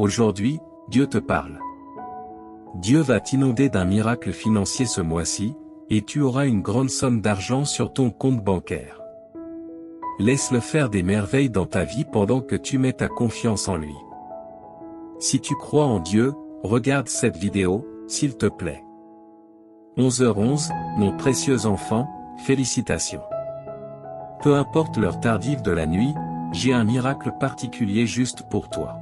Aujourd'hui, Dieu te parle. Dieu va t'inonder d'un miracle financier ce mois-ci, et tu auras une grande somme d'argent sur ton compte bancaire. Laisse-le faire des merveilles dans ta vie pendant que tu mets ta confiance en lui. Si tu crois en Dieu, regarde cette vidéo, s'il te plaît. 11h11, mon précieux enfant, félicitations. Peu importe l'heure tardive de la nuit, j'ai un miracle particulier juste pour toi.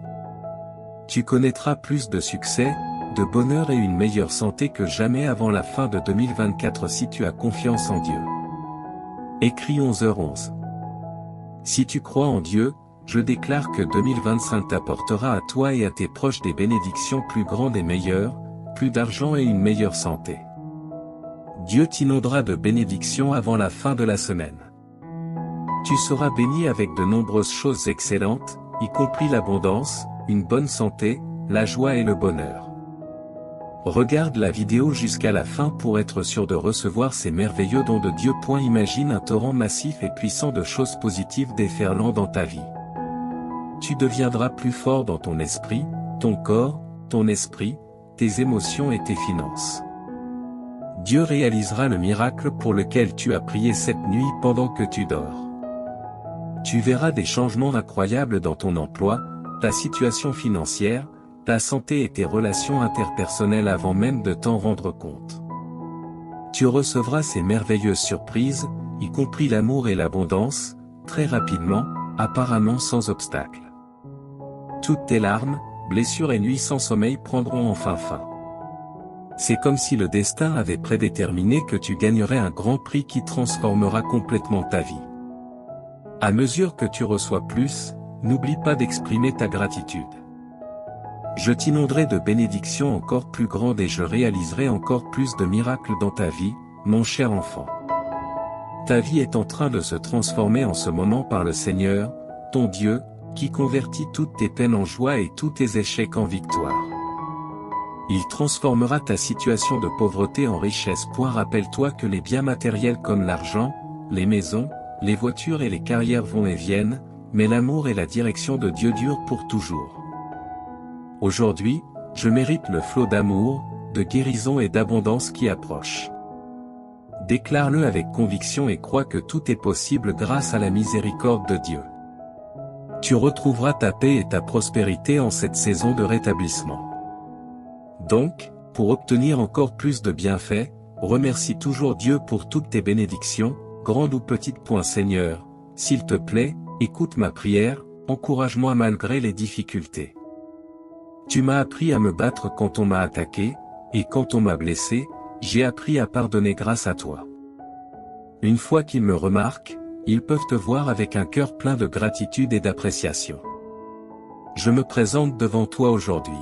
Tu connaîtras plus de succès, de bonheur et une meilleure santé que jamais avant la fin de 2024 si tu as confiance en Dieu. Écrit 11h11. Si tu crois en Dieu, je déclare que 2025 t'apportera à toi et à tes proches des bénédictions plus grandes et meilleures, plus d'argent et une meilleure santé. Dieu t'inondera de bénédictions avant la fin de la semaine. Tu seras béni avec de nombreuses choses excellentes, y compris l'abondance, une bonne santé, la joie et le bonheur. Regarde la vidéo jusqu'à la fin pour être sûr de recevoir ces merveilleux dons de Dieu. Imagine un torrent massif et puissant de choses positives déferlant dans ta vie. Tu deviendras plus fort dans ton esprit, ton corps, ton esprit, tes émotions et tes finances. Dieu réalisera le miracle pour lequel tu as prié cette nuit pendant que tu dors. Tu verras des changements incroyables dans ton emploi, ta situation financière, ta santé et tes relations interpersonnelles avant même de t'en rendre compte. Tu recevras ces merveilleuses surprises, y compris l'amour et l'abondance, très rapidement, apparemment sans obstacle. Toutes tes larmes, blessures et nuits sans sommeil prendront enfin fin. C'est comme si le destin avait prédéterminé que tu gagnerais un grand prix qui transformera complètement ta vie. À mesure que tu reçois plus, n'oublie pas d'exprimer ta gratitude. Je t'inonderai de bénédictions encore plus grandes et je réaliserai encore plus de miracles dans ta vie, mon cher enfant. Ta vie est en train de se transformer en ce moment par le Seigneur, ton Dieu, qui convertit toutes tes peines en joie et tous tes échecs en victoire. Il transformera ta situation de pauvreté en richesse. Rappelle-toi que les biens matériels comme l'argent, les maisons, les voitures et les carrières vont et viennent, mais l'amour et la direction de Dieu durent pour toujours. Aujourd'hui, je mérite le flot d'amour, de guérison et d'abondance qui approche. Déclare-le avec conviction et crois que tout est possible grâce à la miséricorde de Dieu. Tu retrouveras ta paix et ta prospérité en cette saison de rétablissement. Donc, pour obtenir encore plus de bienfaits, remercie toujours Dieu pour toutes tes bénédictions, grandes ou petites. Seigneur, s'il te plaît, écoute ma prière, encourage-moi malgré les difficultés. Tu m'as appris à me battre quand on m'a attaqué, et quand on m'a blessé, j'ai appris à pardonner grâce à toi. Une fois qu'ils me remarquent, ils peuvent te voir avec un cœur plein de gratitude et d'appréciation. Je me présente devant toi aujourd'hui.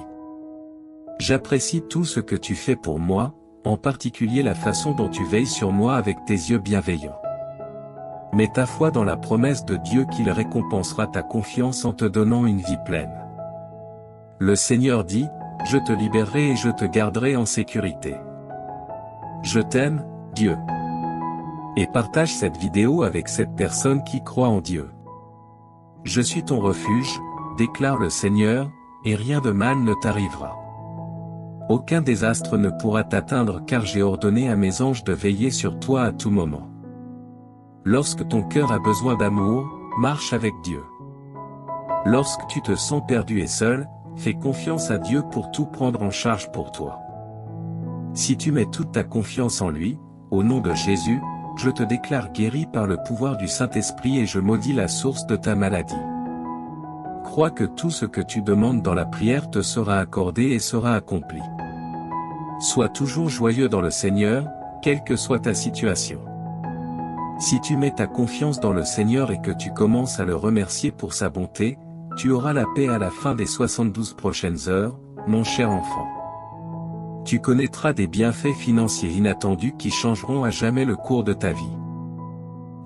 J'apprécie tout ce que tu fais pour moi, en particulier la façon dont tu veilles sur moi avec tes yeux bienveillants. Mets ta foi dans la promesse de Dieu qu'il récompensera ta confiance en te donnant une vie pleine. Le Seigneur dit, je te libérerai et je te garderai en sécurité. Je t'aime, Dieu. Et partage cette vidéo avec cette personne qui croit en Dieu. Je suis ton refuge, déclare le Seigneur, et rien de mal ne t'arrivera. Aucun désastre ne pourra t'atteindre car j'ai ordonné à mes anges de veiller sur toi à tout moment. Lorsque ton cœur a besoin d'amour, marche avec Dieu. Lorsque tu te sens perdu et seul, fais confiance à Dieu pour tout prendre en charge pour toi. Si tu mets toute ta confiance en lui, au nom de Jésus, je te déclare guéri par le pouvoir du Saint-Esprit et je maudis la source de ta maladie. Crois que tout ce que tu demandes dans la prière te sera accordé et sera accompli. Sois toujours joyeux dans le Seigneur, quelle que soit ta situation. Si tu mets ta confiance dans le Seigneur et que tu commences à le remercier pour sa bonté, tu auras la paix à la fin des 72 prochaines heures, mon cher enfant. Tu connaîtras des bienfaits financiers inattendus qui changeront à jamais le cours de ta vie.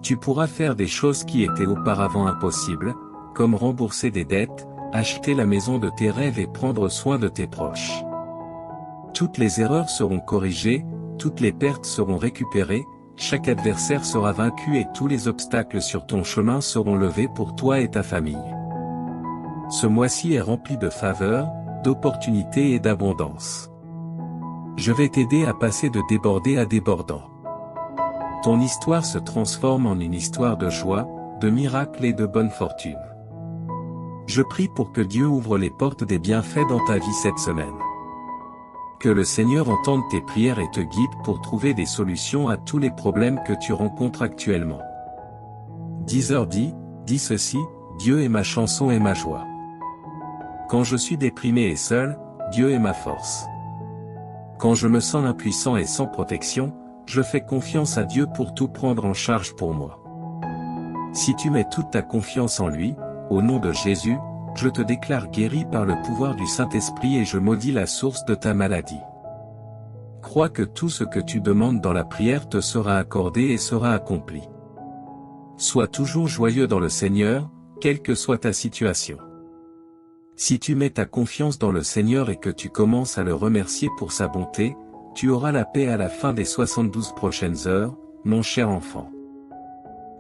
Tu pourras faire des choses qui étaient auparavant impossibles, comme rembourser des dettes, acheter la maison de tes rêves et prendre soin de tes proches. Toutes les erreurs seront corrigées, toutes les pertes seront récupérées, chaque adversaire sera vaincu et tous les obstacles sur ton chemin seront levés pour toi et ta famille. Ce mois-ci est rempli de faveurs, d'opportunités et d'abondance. Je vais t'aider à passer de débordé à débordant. Ton histoire se transforme en une histoire de joie, de miracles et de bonne fortune. Je prie pour que Dieu ouvre les portes des bienfaits dans ta vie cette semaine. Que le Seigneur entende tes prières et te guide pour trouver des solutions à tous les problèmes que tu rencontres actuellement. 10h dit ceci, Dieu est ma chanson et ma joie. Quand je suis déprimé et seul, Dieu est ma force. Quand je me sens impuissant et sans protection, je fais confiance à Dieu pour tout prendre en charge pour moi. Si tu mets toute ta confiance en lui, au nom de Jésus, je te déclare guéri par le pouvoir du Saint-Esprit et je maudis la source de ta maladie. Crois que tout ce que tu demandes dans la prière te sera accordé et sera accompli. Sois toujours joyeux dans le Seigneur, quelle que soit ta situation. Si tu mets ta confiance dans le Seigneur et que tu commences à le remercier pour sa bonté, tu auras la paix à la fin des 72 prochaines heures, mon cher enfant.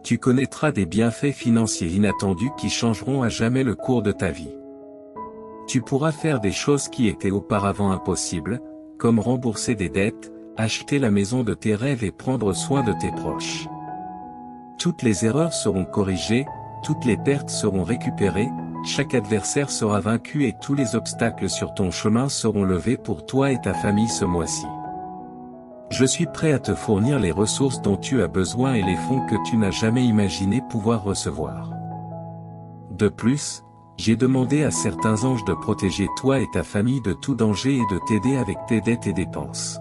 Tu connaîtras des bienfaits financiers inattendus qui changeront à jamais le cours de ta vie. Tu pourras faire des choses qui étaient auparavant impossibles, comme rembourser des dettes, acheter la maison de tes rêves et prendre soin de tes proches. Toutes les erreurs seront corrigées, toutes les pertes seront récupérées, chaque adversaire sera vaincu et tous les obstacles sur ton chemin seront levés pour toi et ta famille ce mois-ci. Je suis prêt à te fournir les ressources dont tu as besoin et les fonds que tu n'as jamais imaginé pouvoir recevoir. De plus, j'ai demandé à certains anges de protéger toi et ta famille de tout danger et de t'aider avec tes dettes et dépenses.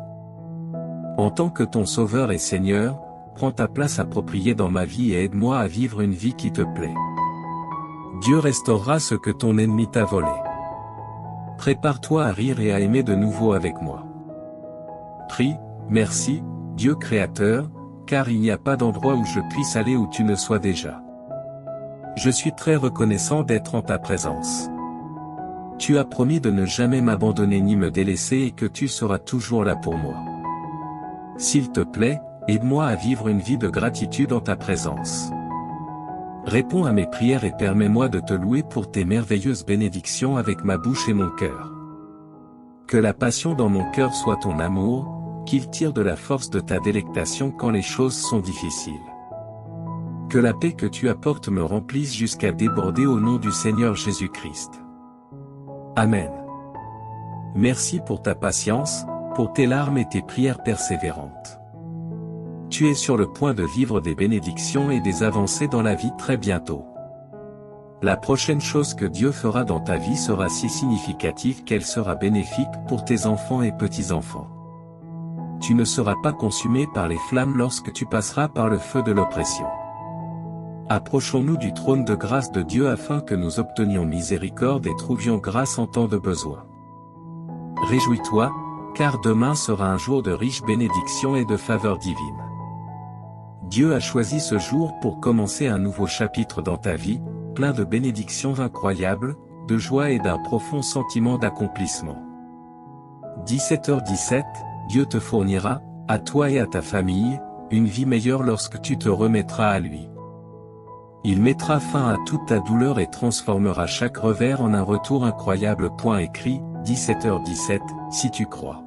En tant que ton Sauveur et Seigneur, prends ta place appropriée dans ma vie et aide-moi à vivre une vie qui te plaît. Dieu restaurera ce que ton ennemi t'a volé. Prépare-toi à rire et à aimer de nouveau avec moi. Prie, merci, Dieu Créateur, car il n'y a pas d'endroit où je puisse aller où tu ne sois déjà. Je suis très reconnaissant d'être en ta présence. Tu as promis de ne jamais m'abandonner ni me délaisser et que tu seras toujours là pour moi. S'il te plaît, aide-moi à vivre une vie de gratitude en ta présence. Réponds à mes prières et permets-moi de te louer pour tes merveilleuses bénédictions avec ma bouche et mon cœur. Que la passion dans mon cœur soit ton amour, qu'il tire de la force de ta délectation quand les choses sont difficiles. Que la paix que tu apportes me remplisse jusqu'à déborder au nom du Seigneur Jésus-Christ. Amen. Merci pour ta patience, pour tes larmes et tes prières persévérantes. Tu es sur le point de vivre des bénédictions et des avancées dans la vie très bientôt. La prochaine chose que Dieu fera dans ta vie sera si significative qu'elle sera bénéfique pour tes enfants et petits-enfants. Tu ne seras pas consumé par les flammes lorsque tu passeras par le feu de l'oppression. Approchons-nous du trône de grâce de Dieu afin que nous obtenions miséricorde et trouvions grâce en temps de besoin. Réjouis-toi, car demain sera un jour de riches bénédictions et de faveurs divines. Dieu a choisi ce jour pour commencer un nouveau chapitre dans ta vie, plein de bénédictions incroyables, de joie et d'un profond sentiment d'accomplissement. 17h17, Dieu te fournira, à toi et à ta famille, une vie meilleure lorsque tu te remettras à lui. Il mettra fin à toute ta douleur et transformera chaque revers en un retour incroyable. Écrit, 17h17, si tu crois.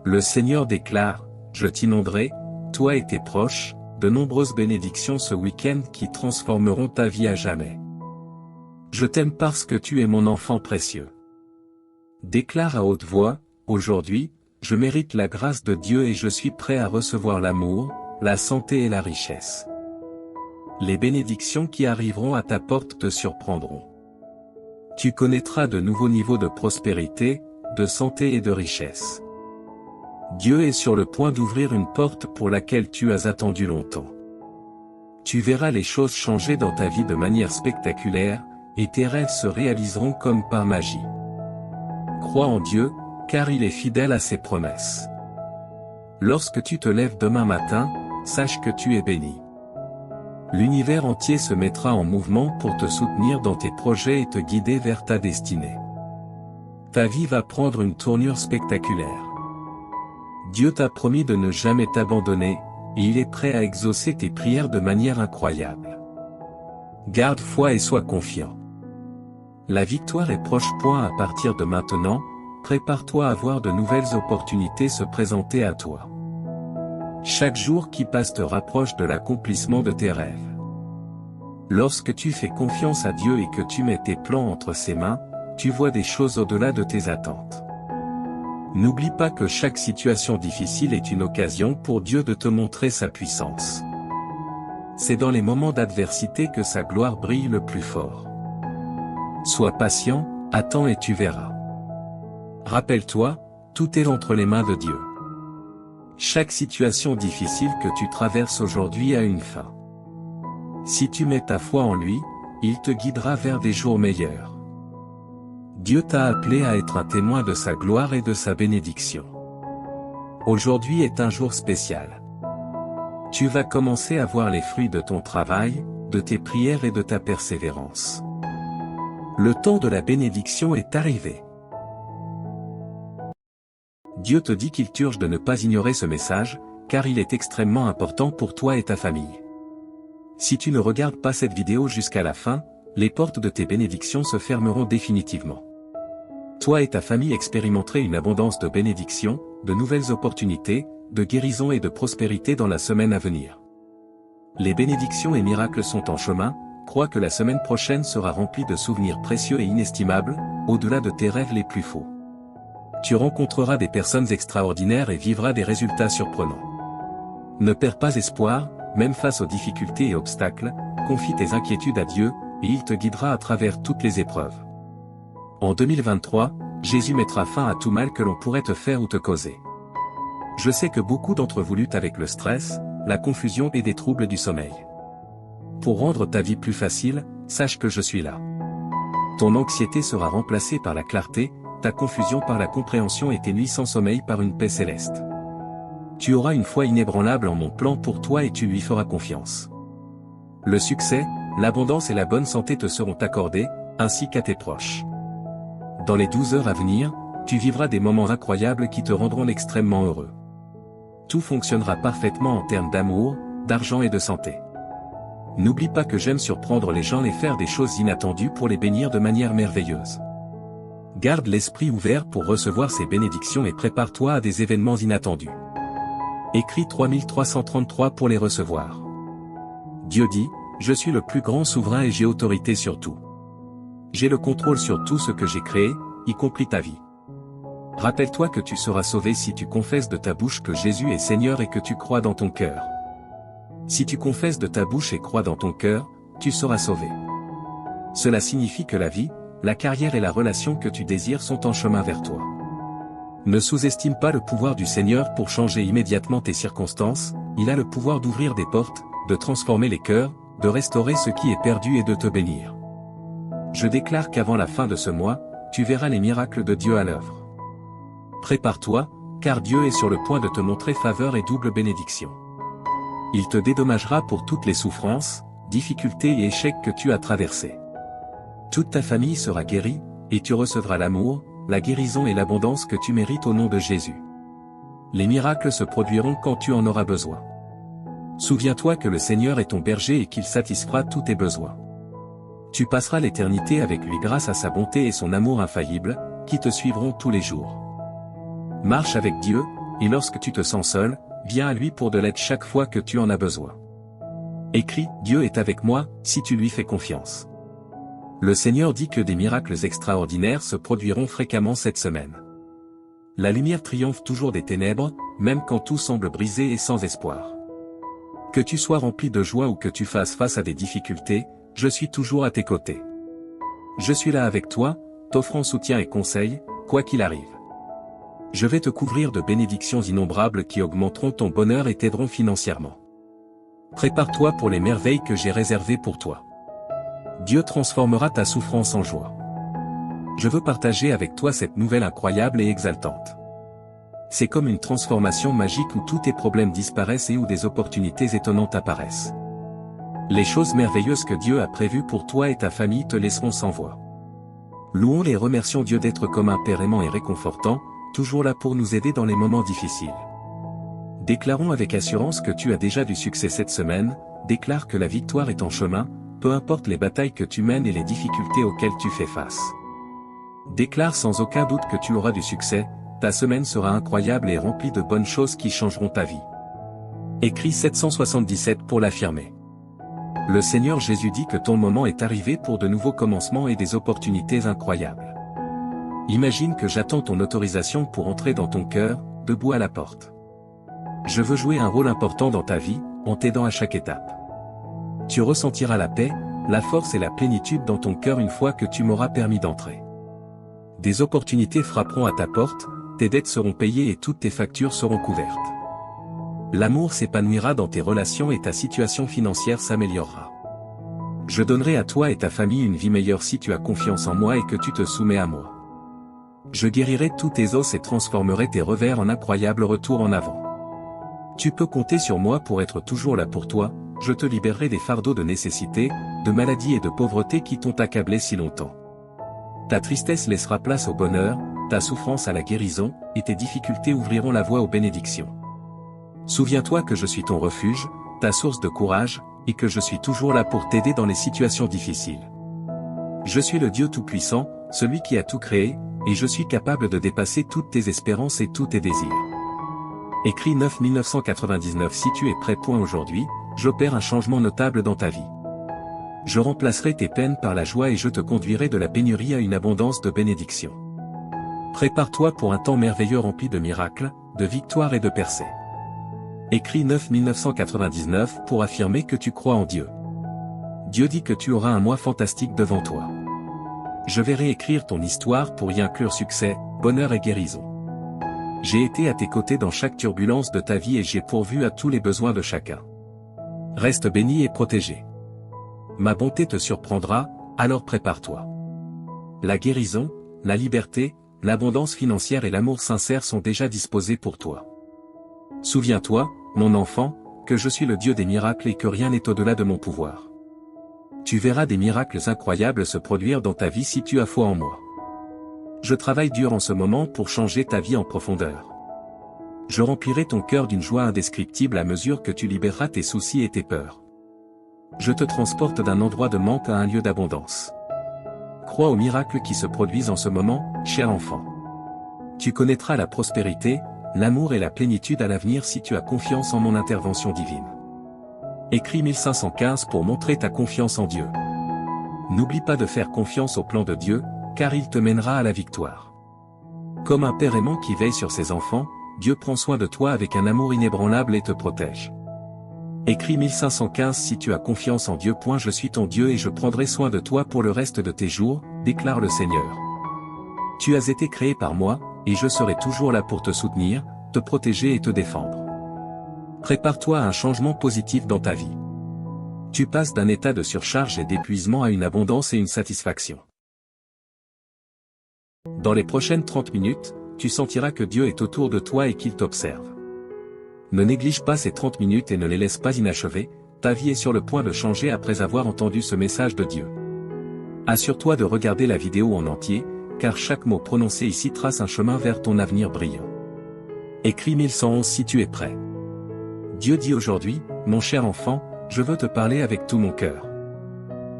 Le Seigneur déclare, je t'inonderai, toi et tes proches, de nombreuses bénédictions ce week-end qui transformeront ta vie à jamais. Je t'aime parce que tu es mon enfant précieux. Déclare à haute voix, aujourd'hui, je mérite la grâce de Dieu et je suis prêt à recevoir l'amour, la santé et la richesse. Les bénédictions qui arriveront à ta porte te surprendront. Tu connaîtras de nouveaux niveaux de prospérité, de santé et de richesse. Dieu est sur le point d'ouvrir une porte pour laquelle tu as attendu longtemps. Tu verras les choses changer dans ta vie de manière spectaculaire, et tes rêves se réaliseront comme par magie. Crois en Dieu, car il est fidèle à ses promesses. Lorsque tu te lèves demain matin, sache que tu es béni. L'univers entier se mettra en mouvement pour te soutenir dans tes projets et te guider vers ta destinée. Ta vie va prendre une tournure spectaculaire. Dieu t'a promis de ne jamais t'abandonner, et il est prêt à exaucer tes prières de manière incroyable. Garde foi et sois confiant. La victoire est proche. À partir de maintenant, prépare-toi à voir de nouvelles opportunités se présenter à toi. Chaque jour qui passe te rapproche de l'accomplissement de tes rêves. Lorsque tu fais confiance à Dieu et que tu mets tes plans entre ses mains, tu vois des choses au-delà de tes attentes. N'oublie pas que chaque situation difficile est une occasion pour Dieu de te montrer sa puissance. C'est dans les moments d'adversité que sa gloire brille le plus fort. Sois patient, attends et tu verras. Rappelle-toi, tout est entre les mains de Dieu. Chaque situation difficile que tu traverses aujourd'hui a une fin. Si tu mets ta foi en lui, il te guidera vers des jours meilleurs. Dieu t'a appelé à être un témoin de sa gloire et de sa bénédiction. Aujourd'hui est un jour spécial. Tu vas commencer à voir les fruits de ton travail, de tes prières et de ta persévérance. Le temps de la bénédiction est arrivé. Dieu te dit qu'il t'urge de ne pas ignorer ce message, car il est extrêmement important pour toi et ta famille. Si tu ne regardes pas cette vidéo jusqu'à la fin, les portes de tes bénédictions se fermeront définitivement. Toi et ta famille expérimenterez une abondance de bénédictions, de nouvelles opportunités, de guérison et de prospérité dans la semaine à venir. Les bénédictions et miracles sont en chemin, crois que la semaine prochaine sera remplie de souvenirs précieux et inestimables, au-delà de tes rêves les plus faux. Tu rencontreras des personnes extraordinaires et vivras des résultats surprenants. Ne perds pas espoir, même face aux difficultés et obstacles, confie tes inquiétudes à Dieu, et il te guidera à travers toutes les épreuves. En 2023, Jésus mettra fin à tout mal que l'on pourrait te faire ou te causer. Je sais que beaucoup d'entre vous luttent avec le stress, la confusion et des troubles du sommeil. Pour rendre ta vie plus facile, sache que je suis là. Ton anxiété sera remplacée par la clarté, ta confusion par la compréhension et tes nuits sans sommeil par une paix céleste. Tu auras une foi inébranlable en mon plan pour toi et tu lui feras confiance. Le succès, l'abondance et la bonne santé te seront accordés, ainsi qu'à tes proches. Dans les 12 heures à venir, tu vivras des moments incroyables qui te rendront extrêmement heureux. Tout fonctionnera parfaitement en termes d'amour, d'argent et de santé. N'oublie pas que j'aime surprendre les gens et faire des choses inattendues pour les bénir de manière merveilleuse. Garde l'esprit ouvert pour recevoir ces bénédictions et prépare-toi à des événements inattendus. Écris 3333 pour les recevoir. Dieu dit, je suis le plus grand souverain et j'ai autorité sur tout. J'ai le contrôle sur tout ce que j'ai créé, y compris ta vie. Rappelle-toi que tu seras sauvé si tu confesses de ta bouche que Jésus est Seigneur et que tu crois dans ton cœur. Si tu confesses de ta bouche et crois dans ton cœur, tu seras sauvé. Cela signifie que la vie, la carrière et la relation que tu désires sont en chemin vers toi. Ne sous-estime pas le pouvoir du Seigneur pour changer immédiatement tes circonstances, il a le pouvoir d'ouvrir des portes, de transformer les cœurs, de restaurer ce qui est perdu et de te bénir. Je déclare qu'avant la fin de ce mois, tu verras les miracles de Dieu à l'œuvre. Prépare-toi, car Dieu est sur le point de te montrer faveur et double bénédiction. Il te dédommagera pour toutes les souffrances, difficultés et échecs que tu as traversés. Toute ta famille sera guérie, et tu recevras l'amour, la guérison et l'abondance que tu mérites au nom de Jésus. Les miracles se produiront quand tu en auras besoin. Souviens-toi que le Seigneur est ton berger et qu'il satisfera tous tes besoins. Tu passeras l'éternité avec lui grâce à sa bonté et son amour infaillible, qui te suivront tous les jours. Marche avec Dieu, et lorsque tu te sens seul, viens à lui pour de l'aide chaque fois que tu en as besoin. Écris, Dieu est avec moi, si tu lui fais confiance. Le Seigneur dit que des miracles extraordinaires se produiront fréquemment cette semaine. La lumière triomphe toujours des ténèbres, même quand tout semble brisé et sans espoir. Que tu sois rempli de joie ou que tu fasses face à des difficultés, je suis toujours à tes côtés. Je suis là avec toi, t'offrant soutien et conseil, quoi qu'il arrive. Je vais te couvrir de bénédictions innombrables qui augmenteront ton bonheur et t'aideront financièrement. Prépare-toi pour les merveilles que j'ai réservées pour toi. Dieu transformera ta souffrance en joie. Je veux partager avec toi cette nouvelle incroyable et exaltante. C'est comme une transformation magique où tous tes problèmes disparaissent et où des opportunités étonnantes apparaissent. Les choses merveilleuses que Dieu a prévues pour toi et ta famille te laisseront sans voix. Louons et remercions Dieu d'être comme un Père aimant et réconfortant, toujours là pour nous aider dans les moments difficiles. Déclarons avec assurance que tu as déjà du succès cette semaine, déclare que la victoire est en chemin, peu importe les batailles que tu mènes et les difficultés auxquelles tu fais face. Déclare sans aucun doute que tu auras du succès, ta semaine sera incroyable et remplie de bonnes choses qui changeront ta vie. Écrit 777 pour l'affirmer. Le Seigneur Jésus dit que ton moment est arrivé pour de nouveaux commencements et des opportunités incroyables. Imagine que j'attends ton autorisation pour entrer dans ton cœur, debout à la porte. Je veux jouer un rôle important dans ta vie, en t'aidant à chaque étape. Tu ressentiras la paix, la force et la plénitude dans ton cœur une fois que tu m'auras permis d'entrer. Des opportunités frapperont à ta porte, tes dettes seront payées et toutes tes factures seront couvertes. L'amour s'épanouira dans tes relations et ta situation financière s'améliorera. Je donnerai à toi et ta famille une vie meilleure si tu as confiance en moi et que tu te soumets à moi. Je guérirai tous tes os et transformerai tes revers en incroyables retours en avant. Tu peux compter sur moi pour être toujours là pour toi, je te libérerai des fardeaux de nécessité, de maladie et de pauvreté qui t'ont accablé si longtemps. Ta tristesse laissera place au bonheur, ta souffrance à la guérison, et tes difficultés ouvriront la voie aux bénédictions. Souviens-toi que je suis ton refuge, ta source de courage, et que je suis toujours là pour t'aider dans les situations difficiles. Je suis le Dieu Tout-Puissant, celui qui a tout créé, et je suis capable de dépasser toutes tes espérances et tous tes désirs. Écrit 9-1999. Si tu es prêt. Aujourd'hui, j'opère un changement notable dans ta vie. Je remplacerai tes peines par la joie et je te conduirai de la pénurie à une abondance de bénédictions. Prépare-toi pour un temps merveilleux rempli de miracles, de victoires et de percées. Écrit 9-1999 pour affirmer que tu crois en Dieu. Dieu dit que tu auras un mois fantastique devant toi. Je vais réécrire ton histoire pour y inclure succès, bonheur et guérison. J'ai été à tes côtés dans chaque turbulence de ta vie et j'ai pourvu à tous les besoins de chacun. Reste béni et protégé. Ma bonté te surprendra, alors prépare-toi. La guérison, la liberté, l'abondance financière et l'amour sincère sont déjà disposés pour toi. Souviens-toi, mon enfant, que je suis le Dieu des miracles et que rien n'est au-delà de mon pouvoir. Tu verras des miracles incroyables se produire dans ta vie si tu as foi en moi. Je travaille dur en ce moment pour changer ta vie en profondeur. Je remplirai ton cœur d'une joie indescriptible à mesure que tu libéreras tes soucis et tes peurs. Je te transporte d'un endroit de manque à un lieu d'abondance. Crois aux miracles qui se produisent en ce moment, cher enfant. Tu connaîtras la prospérité, l'amour et la plénitude à l'avenir si tu as confiance en mon intervention divine. Écrit 1515 pour montrer ta confiance en Dieu. N'oublie pas de faire confiance au plan de Dieu, car il te mènera à la victoire. Comme un père aimant qui veille sur ses enfants, Dieu prend soin de toi avec un amour inébranlable et te protège. Écrit 1515 Si tu as confiance en Dieu. Je suis ton Dieu et je prendrai soin de toi pour le reste de tes jours, déclare le Seigneur. Tu as été créé par moi, et je serai toujours là pour te soutenir, te protéger et te défendre. Prépare-toi à un changement positif dans ta vie. Tu passes d'un état de surcharge et d'épuisement à une abondance et une satisfaction. Dans les prochaines 30 minutes, tu sentiras que Dieu est autour de toi et qu'il t'observe. Ne néglige pas ces 30 minutes et ne les laisse pas inachevées, ta vie est sur le point de changer après avoir entendu ce message de Dieu. Assure-toi de regarder la vidéo en entier, car chaque mot prononcé ici trace un chemin vers ton avenir brillant. Écrit 1111 Si tu es prêt. Dieu dit aujourd'hui, mon cher enfant, je veux te parler avec tout mon cœur.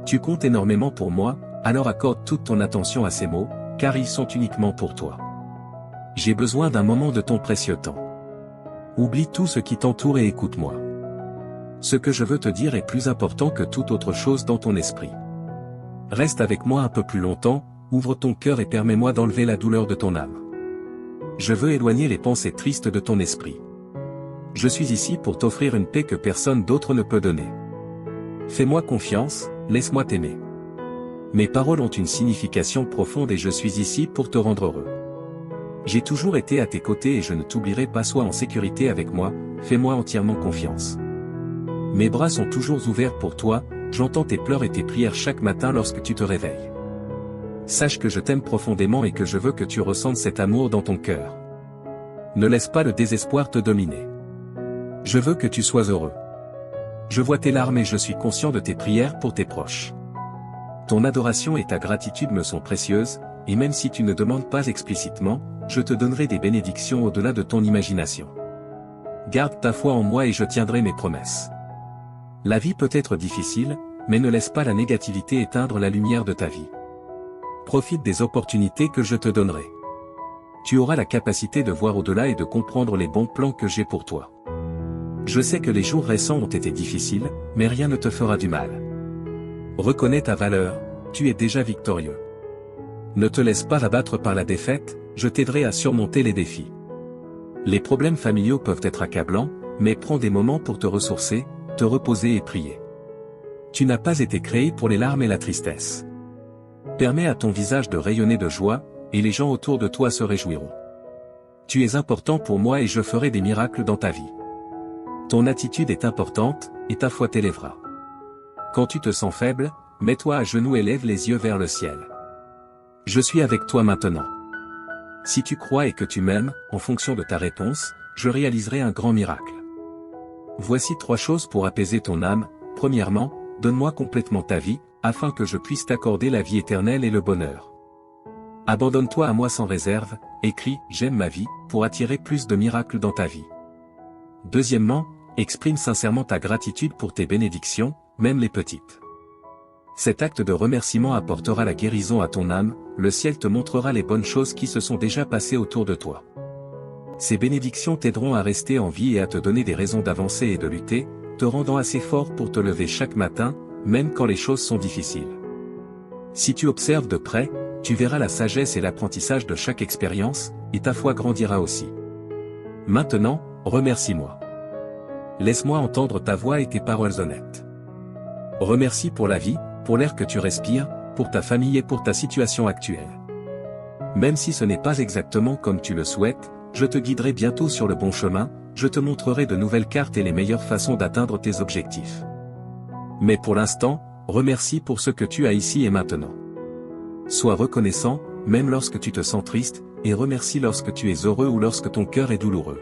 Tu comptes énormément pour moi, alors accorde toute ton attention à ces mots, car ils sont uniquement pour toi. J'ai besoin d'un moment de ton précieux temps. Oublie tout ce qui t'entoure et écoute-moi. Ce que je veux te dire est plus important que toute autre chose dans ton esprit. Reste avec moi un peu plus longtemps, ouvre ton cœur et permets-moi d'enlever la douleur de ton âme. Je veux éloigner les pensées tristes de ton esprit. Je suis ici pour t'offrir une paix que personne d'autre ne peut donner. Fais-moi confiance, laisse-moi t'aimer. Mes paroles ont une signification profonde et je suis ici pour te rendre heureux. J'ai toujours été à tes côtés et je ne t'oublierai pas. Sois en sécurité avec moi, fais-moi entièrement confiance. Mes bras sont toujours ouverts pour toi, j'entends tes pleurs et tes prières chaque matin lorsque tu te réveilles. Sache que je t'aime profondément et que je veux que tu ressentes cet amour dans ton cœur. Ne laisse pas le désespoir te dominer. Je veux que tu sois heureux. Je vois tes larmes et je suis conscient de tes prières pour tes proches. Ton adoration et ta gratitude me sont précieuses, et même si tu ne demandes pas explicitement, je te donnerai des bénédictions au-delà de ton imagination. Garde ta foi en moi et je tiendrai mes promesses. La vie peut être difficile, mais ne laisse pas la négativité éteindre la lumière de ta vie. Profite des opportunités que je te donnerai. Tu auras la capacité de voir au-delà et de comprendre les bons plans que j'ai pour toi. Je sais que les jours récents ont été difficiles, mais rien ne te fera du mal. Reconnais ta valeur, tu es déjà victorieux. Ne te laisse pas abattre par la défaite, je t'aiderai à surmonter les défis. Les problèmes familiaux peuvent être accablants, mais prends des moments pour te ressourcer, te reposer et prier. Tu n'as pas été créé pour les larmes et la tristesse. Permets à ton visage de rayonner de joie, et les gens autour de toi se réjouiront. Tu es important pour moi et je ferai des miracles dans ta vie. Ton attitude est importante, et ta foi t'élèvera. Quand tu te sens faible, mets-toi à genoux et lève les yeux vers le ciel. Je suis avec toi maintenant. Si tu crois et que tu m'aimes, en fonction de ta réponse, je réaliserai un grand miracle. Voici 3 choses pour apaiser ton âme. Premièrement, donne-moi complètement ta vie, afin que je puisse t'accorder la vie éternelle et le bonheur. Abandonne-toi à moi sans réserve, écris « J'aime ma vie » pour attirer plus de miracles dans ta vie. Deuxièmement, exprime sincèrement ta gratitude pour tes bénédictions, même les petites. Cet acte de remerciement apportera la guérison à ton âme, le ciel te montrera les bonnes choses qui se sont déjà passées autour de toi. Ces bénédictions t'aideront à rester en vie et à te donner des raisons d'avancer et de lutter, te rendant assez fort pour te lever chaque matin, même quand les choses sont difficiles. Si tu observes de près, tu verras la sagesse et l'apprentissage de chaque expérience, et ta foi grandira aussi. Maintenant, remercie-moi. Laisse-moi entendre ta voix et tes paroles honnêtes. Remercie pour la vie, pour l'air que tu respires, pour ta famille et pour ta situation actuelle. Même si ce n'est pas exactement comme tu le souhaites, je te guiderai bientôt sur le bon chemin, je te montrerai de nouvelles cartes et les meilleures façons d'atteindre tes objectifs. Mais pour l'instant, remercie pour ce que tu as ici et maintenant. Sois reconnaissant, même lorsque tu te sens triste, et remercie lorsque tu es heureux ou lorsque ton cœur est douloureux.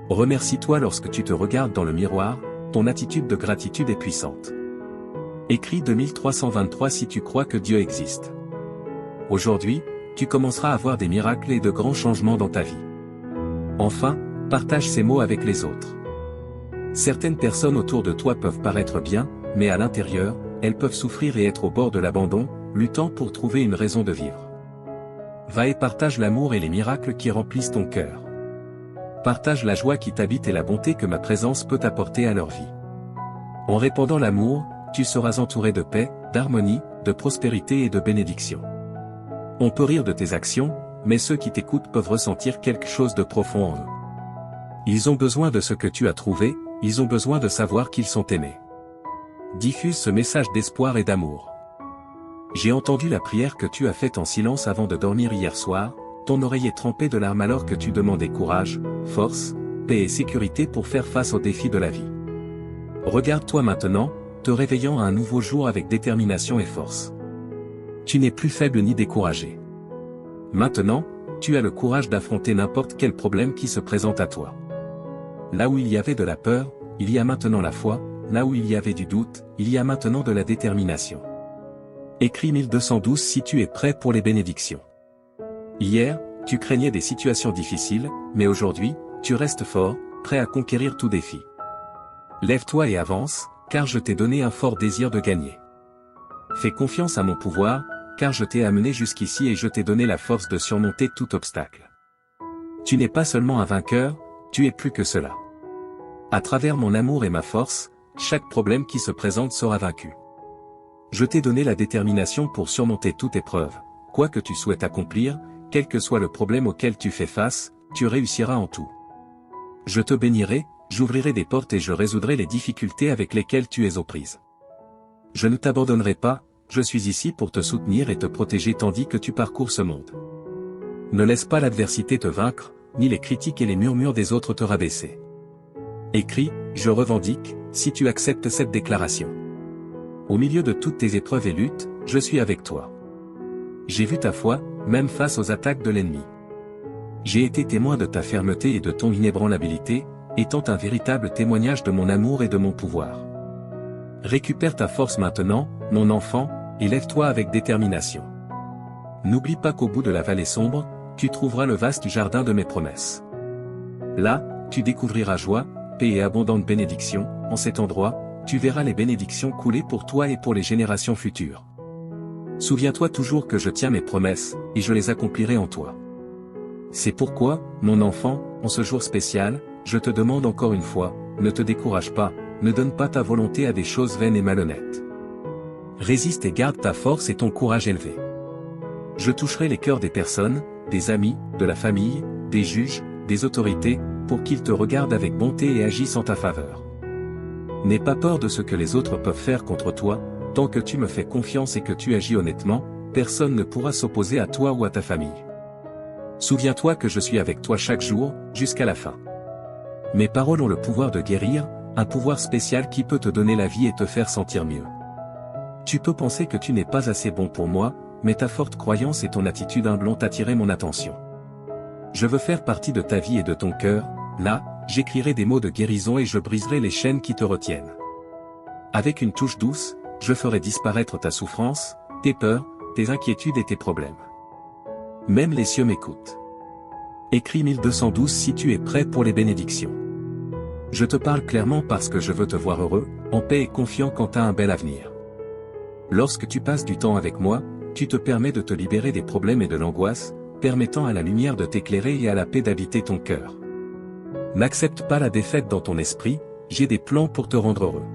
Remercie-toi lorsque tu te regardes dans le miroir, ton attitude de gratitude est puissante. Écris 2323 si tu crois que Dieu existe. Aujourd'hui, tu commenceras à voir des miracles et de grands changements dans ta vie. Enfin, partage ces mots avec les autres. Certaines personnes autour de toi peuvent paraître bien, mais à l'intérieur, elles peuvent souffrir et être au bord de l'abandon, luttant pour trouver une raison de vivre. Va et partage l'amour et les miracles qui remplissent ton cœur. Partage la joie qui t'habite et la bonté que ma présence peut apporter à leur vie. En répandant l'amour, tu seras entouré de paix, d'harmonie, de prospérité et de bénédiction. On peut rire de tes actions, mais ceux qui t'écoutent peuvent ressentir quelque chose de profond en eux. Ils ont besoin de ce que tu as trouvé, ils ont besoin de savoir qu'ils sont aimés. Diffuse ce message d'espoir et d'amour. J'ai entendu la prière que tu as faite en silence avant de dormir hier soir, ton oreille est trempée de larmes alors que tu demandais courage, force, paix et sécurité pour faire face aux défis de la vie. Regarde-toi maintenant, te réveillant à un nouveau jour avec détermination et force. Tu n'es plus faible ni découragé. Maintenant, tu as le courage d'affronter n'importe quel problème qui se présente à toi. Là où il y avait de la peur, il y a maintenant la foi, là où il y avait du doute, il y a maintenant de la détermination. Écris 1212 si tu es prêt pour les bénédictions. Hier, tu craignais des situations difficiles, mais aujourd'hui, tu restes fort, prêt à conquérir tout défi. Lève-toi et avance, car je t'ai donné un fort désir de gagner. Fais confiance à mon pouvoir, car je t'ai amené jusqu'ici et je t'ai donné la force de surmonter tout obstacle. Tu n'es pas seulement un vainqueur, tu es plus que cela. À travers mon amour et ma force, chaque problème qui se présente sera vaincu. Je t'ai donné la détermination pour surmonter toute épreuve, quoi que tu souhaites accomplir, quel que soit le problème auquel tu fais face, tu réussiras en tout. Je te bénirai, j'ouvrirai des portes et je résoudrai les difficultés avec lesquelles tu es aux prises. Je ne t'abandonnerai pas, je suis ici pour te soutenir et te protéger tandis que tu parcours ce monde. Ne laisse pas l'adversité te vaincre, ni les critiques et les murmures des autres te rabaisser. Écris, je revendique, si tu acceptes cette déclaration. Au milieu de toutes tes épreuves et luttes, je suis avec toi. J'ai vu ta foi, même face aux attaques de l'ennemi. J'ai été témoin de ta fermeté et de ton inébranlabilité, étant un véritable témoignage de mon amour et de mon pouvoir. Récupère ta force maintenant, mon enfant, et lève-toi avec détermination. N'oublie pas qu'au bout de la vallée sombre, tu trouveras le vaste jardin de mes promesses. Là, tu découvriras joie, paix et abondante bénédiction. En cet endroit, tu verras les bénédictions couler pour toi et pour les générations futures. Souviens-toi toujours que je tiens mes promesses, et je les accomplirai en toi. C'est pourquoi, mon enfant, en ce jour spécial, je te demande encore une fois, ne te décourage pas, ne donne pas ta volonté à des choses vaines et malhonnêtes. Résiste et garde ta force et ton courage élevé. Je toucherai les cœurs des personnes, des amis, de la famille, des juges, des autorités, pour qu'ils te regardent avec bonté et agissent en ta faveur. N'aie pas peur de ce que les autres peuvent faire contre toi, tant que tu me fais confiance et que tu agis honnêtement, personne ne pourra s'opposer à toi ou à ta famille. Souviens-toi que je suis avec toi chaque jour, jusqu'à la fin. Mes paroles ont le pouvoir de guérir, un pouvoir spécial qui peut te donner la vie et te faire sentir mieux. Tu peux penser que tu n'es pas assez bon pour moi, mais ta forte croyance et ton attitude humble ont attiré mon attention. Je veux faire partie de ta vie et de ton cœur, là, j'écrirai des mots de guérison et je briserai les chaînes qui te retiennent. Avec une touche douce, je ferai disparaître ta souffrance, tes peurs, tes inquiétudes et tes problèmes. Même les cieux m'écoutent. Écris 1212 si tu es prêt pour les bénédictions. Je te parle clairement parce que je veux te voir heureux, en paix et confiant quant à un bel avenir. Lorsque tu passes du temps avec moi, tu te permets de te libérer des problèmes et de l'angoisse, permettant à la lumière de t'éclairer et à la paix d'habiter ton cœur. N'accepte pas la défaite dans ton esprit, j'ai des plans pour te rendre heureux.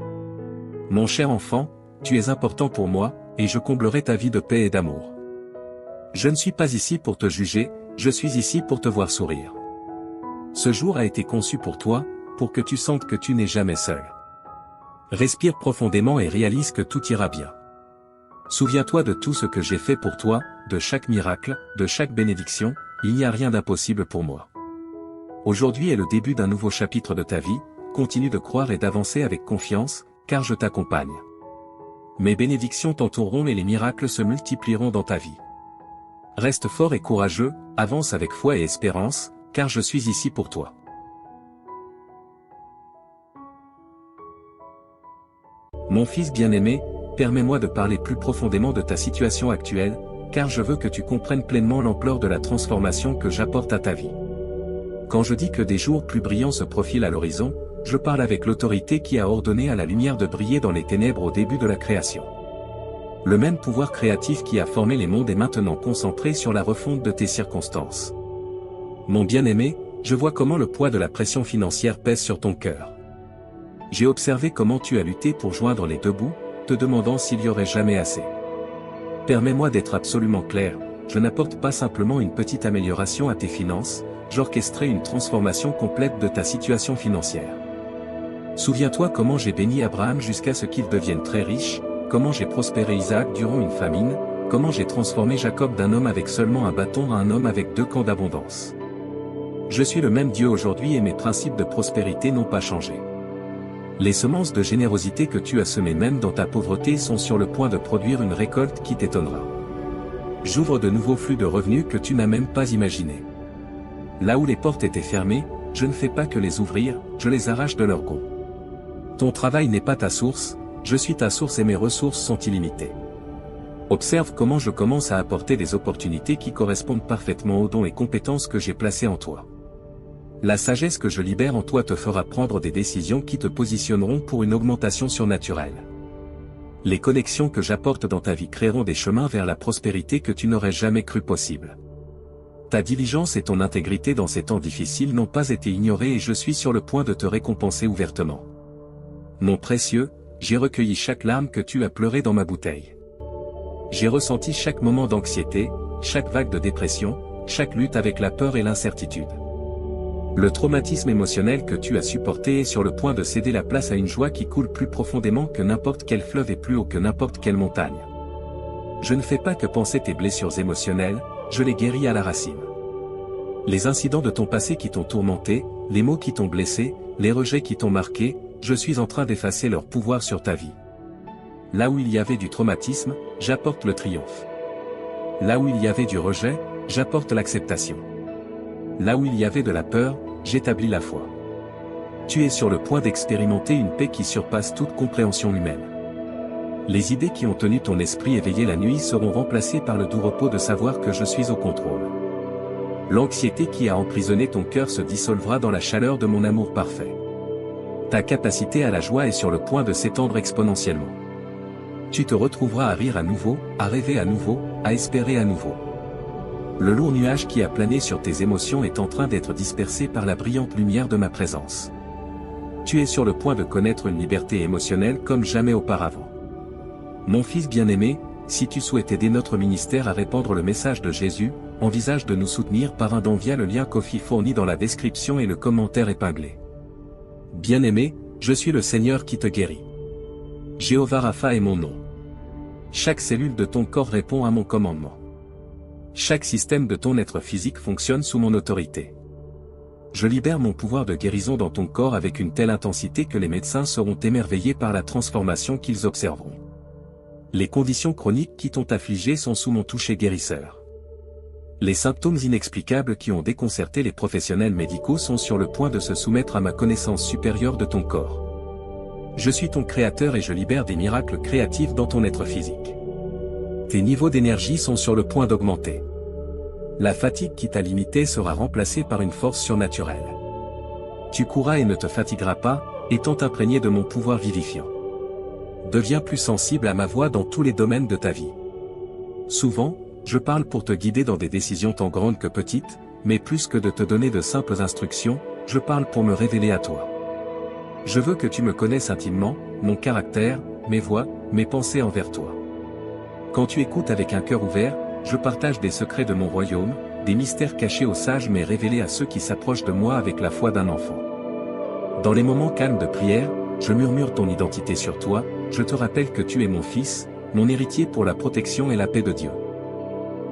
Mon cher enfant, tu es important pour moi, et je comblerai ta vie de paix et d'amour. Je ne suis pas ici pour te juger, je suis ici pour te voir sourire. Ce jour a été conçu pour toi, pour que tu sentes que tu n'es jamais seul. Respire profondément et réalise que tout ira bien. Souviens-toi de tout ce que j'ai fait pour toi, de chaque miracle, de chaque bénédiction, il n'y a rien d'impossible pour moi. Aujourd'hui est le début d'un nouveau chapitre de ta vie, continue de croire et d'avancer avec confiance, car je t'accompagne. Mes bénédictions t'entoureront et les miracles se multiplieront dans ta vie. Reste fort et courageux, avance avec foi et espérance, car je suis ici pour toi. Mon fils bien-aimé, permets-moi de parler plus profondément de ta situation actuelle, car je veux que tu comprennes pleinement l'ampleur de la transformation que j'apporte à ta vie. Quand je dis que des jours plus brillants se profilent à l'horizon, je parle avec l'autorité qui a ordonné à la lumière de briller dans les ténèbres au début de la création. Le même pouvoir créatif qui a formé les mondes est maintenant concentré sur la refonte de tes circonstances. Mon bien-aimé, je vois comment le poids de la pression financière pèse sur ton cœur. J'ai observé comment tu as lutté pour joindre les deux bouts, te demandant s'il y aurait jamais assez. Permets-moi d'être absolument clair, je n'apporte pas simplement une petite amélioration à tes finances, j'orchestrerai une transformation complète de ta situation financière. Souviens-toi comment j'ai béni Abraham jusqu'à ce qu'il devienne très riche, comment j'ai prospéré Isaac durant une famine, comment j'ai transformé Jacob d'un homme avec seulement un bâton à un homme avec 2 camps d'abondance. Je suis le même Dieu aujourd'hui et mes principes de prospérité n'ont pas changé. Les semences de générosité que tu as semées même dans ta pauvreté sont sur le point de produire une récolte qui t'étonnera. J'ouvre de nouveaux flux de revenus que tu n'as même pas imaginés. Là où les portes étaient fermées, je ne fais pas que les ouvrir, je les arrache de leur gonds. Ton travail n'est pas ta source, je suis ta source et mes ressources sont illimitées. Observe comment je commence à apporter des opportunités qui correspondent parfaitement aux dons et compétences que j'ai placés en toi. La sagesse que je libère en toi te fera prendre des décisions qui te positionneront pour une augmentation surnaturelle. Les connexions que j'apporte dans ta vie créeront des chemins vers la prospérité que tu n'aurais jamais cru possible. Ta diligence et ton intégrité dans ces temps difficiles n'ont pas été ignorées et je suis sur le point de te récompenser ouvertement. Mon précieux, j'ai recueilli chaque larme que tu as pleurée dans ma bouteille. J'ai ressenti chaque moment d'anxiété, chaque vague de dépression, chaque lutte avec la peur et l'incertitude. Le traumatisme émotionnel que tu as supporté est sur le point de céder la place à une joie qui coule plus profondément que n'importe quel fleuve et plus haut que n'importe quelle montagne. Je ne fais pas que penser tes blessures émotionnelles, je les guéris à la racine. Les incidents de ton passé qui t'ont tourmenté, les mots qui t'ont blessé, les rejets qui t'ont marqué, je suis en train d'effacer leur pouvoir sur ta vie. Là où il y avait du traumatisme, j'apporte le triomphe. Là où il y avait du rejet, j'apporte l'acceptation. Là où il y avait de la peur, j'établis la foi. Tu es sur le point d'expérimenter une paix qui surpasse toute compréhension humaine. Les idées qui ont tenu ton esprit éveillé la nuit seront remplacées par le doux repos de savoir que je suis au contrôle. L'anxiété qui a emprisonné ton cœur se dissolvera dans la chaleur de mon amour parfait. Ta capacité à la joie est sur le point de s'étendre exponentiellement. Tu te retrouveras à rire à nouveau, à rêver à nouveau, à espérer à nouveau. Le lourd nuage qui a plané sur tes émotions est en train d'être dispersé par la brillante lumière de ma présence. Tu es sur le point de connaître une liberté émotionnelle comme jamais auparavant. Mon fils bien-aimé, si tu souhaites aider notre ministère à répandre le message de Jésus, envisage de nous soutenir par un don via le lien Ko-fi fourni dans la description et le commentaire épinglé. Bien-aimé, je suis le Seigneur qui te guérit. Jéhovah Rapha est mon nom. Chaque cellule de ton corps répond à mon commandement. Chaque système de ton être physique fonctionne sous mon autorité. Je libère mon pouvoir de guérison dans ton corps avec une telle intensité que les médecins seront émerveillés par la transformation qu'ils observeront. Les conditions chroniques qui t'ont affligé sont sous mon toucher guérisseur. Les symptômes inexplicables qui ont déconcerté les professionnels médicaux sont sur le point de se soumettre à ma connaissance supérieure de ton corps. Je suis ton créateur et je libère des miracles créatifs dans ton être physique. Tes niveaux d'énergie sont sur le point d'augmenter. La fatigue qui t'a limité sera remplacée par une force surnaturelle. Tu courras et ne te fatigueras pas, étant imprégné de mon pouvoir vivifiant. Deviens plus sensible à ma voix dans tous les domaines de ta vie. Souvent, je parle pour te guider dans des décisions tant grandes que petites, mais plus que de te donner de simples instructions, je parle pour me révéler à toi. Je veux que tu me connaisses intimement, mon caractère, mes voies, mes pensées envers toi. Quand tu écoutes avec un cœur ouvert, je partage des secrets de mon royaume, des mystères cachés aux sages mais révélés à ceux qui s'approchent de moi avec la foi d'un enfant. Dans les moments calmes de prière, je murmure ton identité sur toi, je te rappelle que tu es mon fils, mon héritier pour la protection et la paix de Dieu.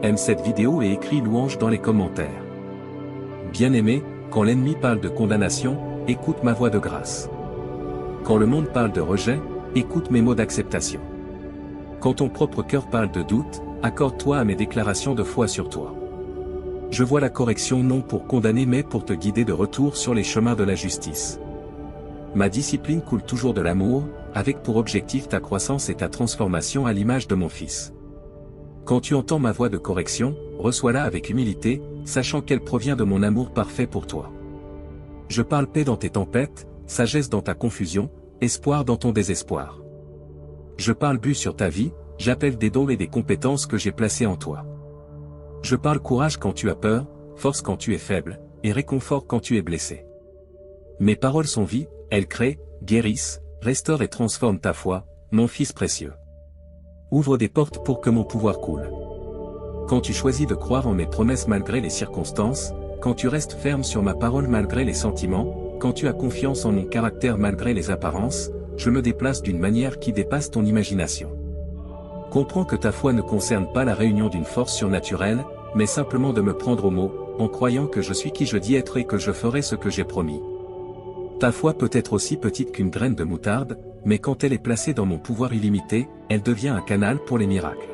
Aime cette vidéo et écris louange dans les commentaires. Bien-aimé, quand l'ennemi parle de condamnation, écoute ma voix de grâce. Quand le monde parle de rejet, écoute mes mots d'acceptation. Quand ton propre cœur parle de doute, accorde-toi à mes déclarations de foi sur toi. Je vois la correction non pour condamner mais pour te guider de retour sur les chemins de la justice. Ma discipline coule toujours de l'amour, avec pour objectif ta croissance et ta transformation à l'image de mon Fils. Quand tu entends ma voix de correction, reçois-la avec humilité, sachant qu'elle provient de mon amour parfait pour toi. Je parle paix dans tes tempêtes, sagesse dans ta confusion, espoir dans ton désespoir. Je parle but sur ta vie, j'appelle des dons et des compétences que j'ai placés en toi. Je parle courage quand tu as peur, force quand tu es faible, et réconfort quand tu es blessé. Mes paroles sont vie, elles créent, guérissent, restaurent et transforment ta foi, mon Fils précieux. Ouvre des portes pour que mon pouvoir coule. Quand tu choisis de croire en mes promesses malgré les circonstances, quand tu restes ferme sur ma parole malgré les sentiments, quand tu as confiance en mon caractère malgré les apparences, je me déplace d'une manière qui dépasse ton imagination. Comprends que ta foi ne concerne pas la réunion d'une force surnaturelle, mais simplement de me prendre au mot, en croyant que je suis qui je dis être et que je ferai ce que j'ai promis. Ta foi peut être aussi petite qu'une graine de moutarde, mais quand elle est placée dans mon pouvoir illimité, elle devient un canal pour les miracles.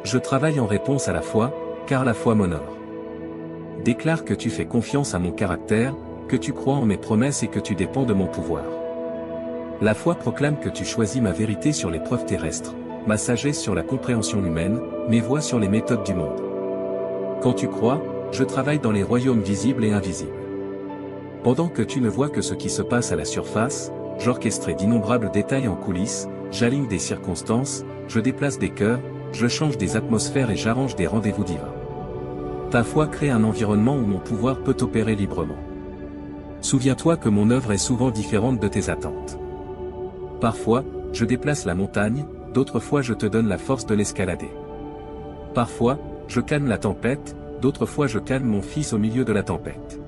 Je travaille en réponse à la foi, car la foi m'honore. Déclare que tu fais confiance à mon caractère, que tu crois en mes promesses et que tu dépends de mon pouvoir. La foi proclame que tu choisis ma vérité sur les preuves terrestres, ma sagesse sur la compréhension humaine, mes voies sur les méthodes du monde. Quand tu crois, je travaille dans les royaumes visibles et invisibles. Pendant que tu ne vois que ce qui se passe à la surface, j'orchestre d'innombrables détails en coulisses, j'aligne des circonstances, je déplace des cœurs, je change des atmosphères et j'arrange des rendez-vous divins. Ta foi crée un environnement où mon pouvoir peut opérer librement. Souviens-toi que mon œuvre est souvent différente de tes attentes. Parfois, je déplace la montagne, d'autres fois je te donne la force de l'escalader. Parfois, je calme la tempête, d'autres fois je calme mon fils au milieu de la tempête.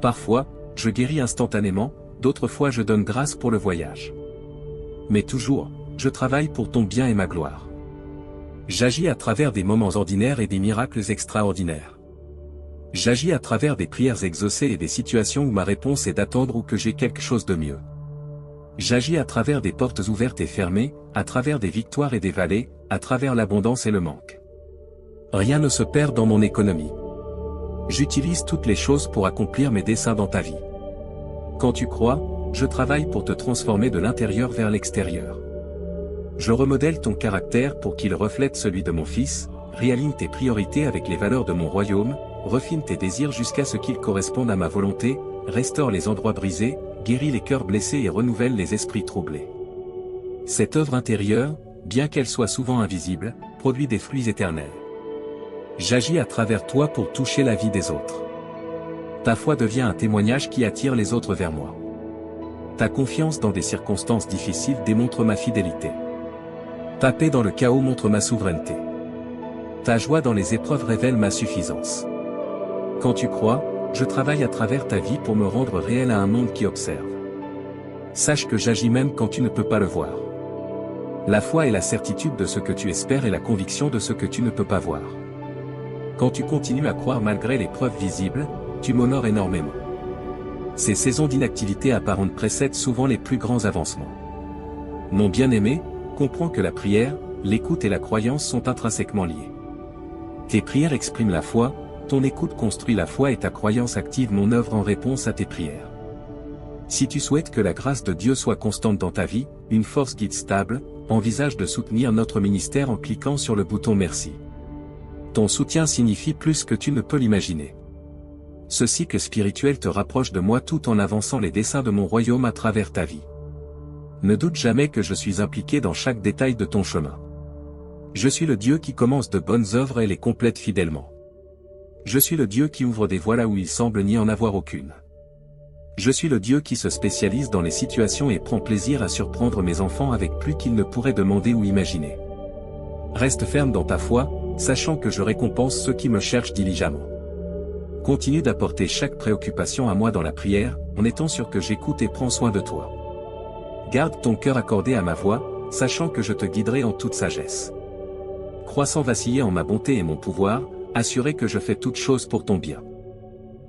Parfois, je guéris instantanément, d'autres fois je donne grâce pour le voyage. Mais toujours, je travaille pour ton bien et ma gloire. J'agis à travers des moments ordinaires et des miracles extraordinaires. J'agis à travers des prières exaucées et des situations où ma réponse est d'attendre ou que j'ai quelque chose de mieux. J'agis à travers des portes ouvertes et fermées, à travers des victoires et des vallées, à travers l'abondance et le manque. Rien ne se perd dans mon économie. J'utilise toutes les choses pour accomplir mes desseins dans ta vie. Quand tu crois, je travaille pour te transformer de l'intérieur vers l'extérieur. Je remodèle ton caractère pour qu'il reflète celui de mon Fils, réaligne tes priorités avec les valeurs de mon royaume, refine tes désirs jusqu'à ce qu'ils correspondent à ma volonté, restaure les endroits brisés, guérit les cœurs blessés et renouvelle les esprits troublés. Cette œuvre intérieure, bien qu'elle soit souvent invisible, produit des fruits éternels. J'agis à travers toi pour toucher la vie des autres. Ta foi devient un témoignage qui attire les autres vers moi. Ta confiance dans des circonstances difficiles démontre ma fidélité. Ta paix dans le chaos montre ma souveraineté. Ta joie dans les épreuves révèle ma suffisance. Quand tu crois, je travaille à travers ta vie pour me rendre réel à un monde qui observe. Sache que j'agis même quand tu ne peux pas le voir. La foi est la certitude de ce que tu espères et la conviction de ce que tu ne peux pas voir. Quand tu continues à croire malgré les preuves visibles, tu m'honores énormément. Ces saisons d'inactivité apparente précèdent souvent les plus grands avancements. Mon bien-aimé, comprends que la prière, l'écoute et la croyance sont intrinsèquement liées. Tes prières expriment la foi, ton écoute construit la foi et ta croyance active mon œuvre en réponse à tes prières. Si tu souhaites que la grâce de Dieu soit constante dans ta vie, une force guide stable, envisage de soutenir notre ministère en cliquant sur le bouton Merci. Ton soutien signifie plus que tu ne peux l'imaginer. Ce cycle spirituel te rapproche de moi tout en avançant les desseins de mon royaume à travers ta vie. Ne doute jamais que je suis impliqué dans chaque détail de ton chemin. Je suis le Dieu qui commence de bonnes œuvres et les complète fidèlement. Je suis le Dieu qui ouvre des voies là où il semble n'y en avoir aucune. Je suis le Dieu qui se spécialise dans les situations et prend plaisir à surprendre mes enfants avec plus qu'ils ne pourraient demander ou imaginer. Reste ferme dans ta foi, sachant que je récompense ceux qui me cherchent diligemment. Continue d'apporter chaque préoccupation à moi dans la prière, en étant sûr que j'écoute et prends soin de toi. Garde ton cœur accordé à ma voix, sachant que je te guiderai en toute sagesse. Crois sans vaciller en ma bonté et mon pouvoir, assuré que je fais toutes choses pour ton bien.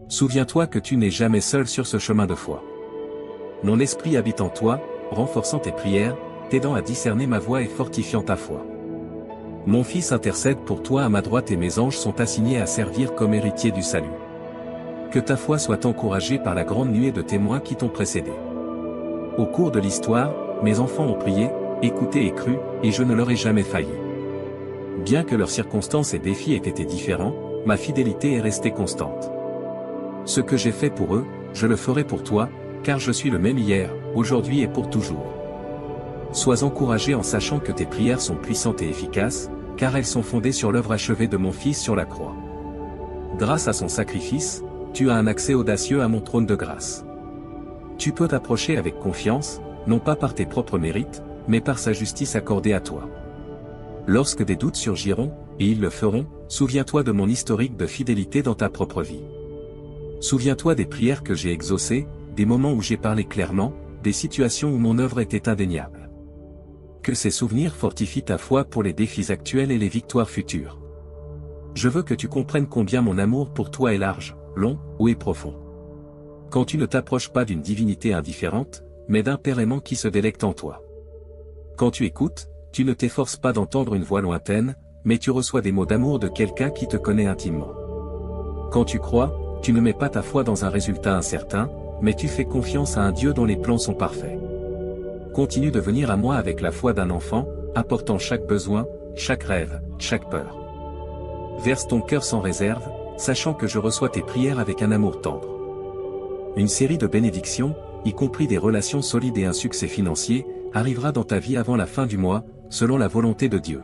Souviens-toi que tu n'es jamais seul sur ce chemin de foi. Mon esprit habite en toi, renforçant tes prières, t'aidant à discerner ma voix et fortifiant ta foi. Mon Fils intercède pour toi à ma droite et mes anges sont assignés à servir comme héritiers du salut. Que ta foi soit encouragée par la grande nuée de témoins qui t'ont précédé. Au cours de l'histoire, mes enfants ont prié, écouté et cru, et je ne leur ai jamais failli. Bien que leurs circonstances et défis aient été différents, ma fidélité est restée constante. Ce que j'ai fait pour eux, je le ferai pour toi, car je suis le même hier, aujourd'hui et pour toujours. Sois encouragé en sachant que tes prières sont puissantes et efficaces, car elles sont fondées sur l'œuvre achevée de mon Fils sur la croix. Grâce à son sacrifice, tu as un accès audacieux à mon trône de grâce. Tu peux t'approcher avec confiance, non pas par tes propres mérites, mais par sa justice accordée à toi. Lorsque des doutes surgiront, et ils le feront, souviens-toi de mon historique de fidélité dans ta propre vie. Souviens-toi des prières que j'ai exaucées, des moments où j'ai parlé clairement, des situations où mon œuvre était indéniable. Que ces souvenirs fortifient ta foi pour les défis actuels et les victoires futures. Je veux que tu comprennes combien mon amour pour toi est large, long, haut et profond. Quand tu ne t'approches pas d'une divinité indifférente, mais d'un Père aimant qui se délecte en toi. Quand tu écoutes, tu ne t'efforces pas d'entendre une voix lointaine, mais tu reçois des mots d'amour de quelqu'un qui te connaît intimement. Quand tu crois, tu ne mets pas ta foi dans un résultat incertain, mais tu fais confiance à un Dieu dont les plans sont parfaits. Continue de venir à moi avec la foi d'un enfant, apportant chaque besoin, chaque rêve, chaque peur. Verse ton cœur sans réserve, sachant que je reçois tes prières avec un amour tendre. Une série de bénédictions, y compris des relations solides et un succès financier, arrivera dans ta vie avant la fin du mois, selon la volonté de Dieu.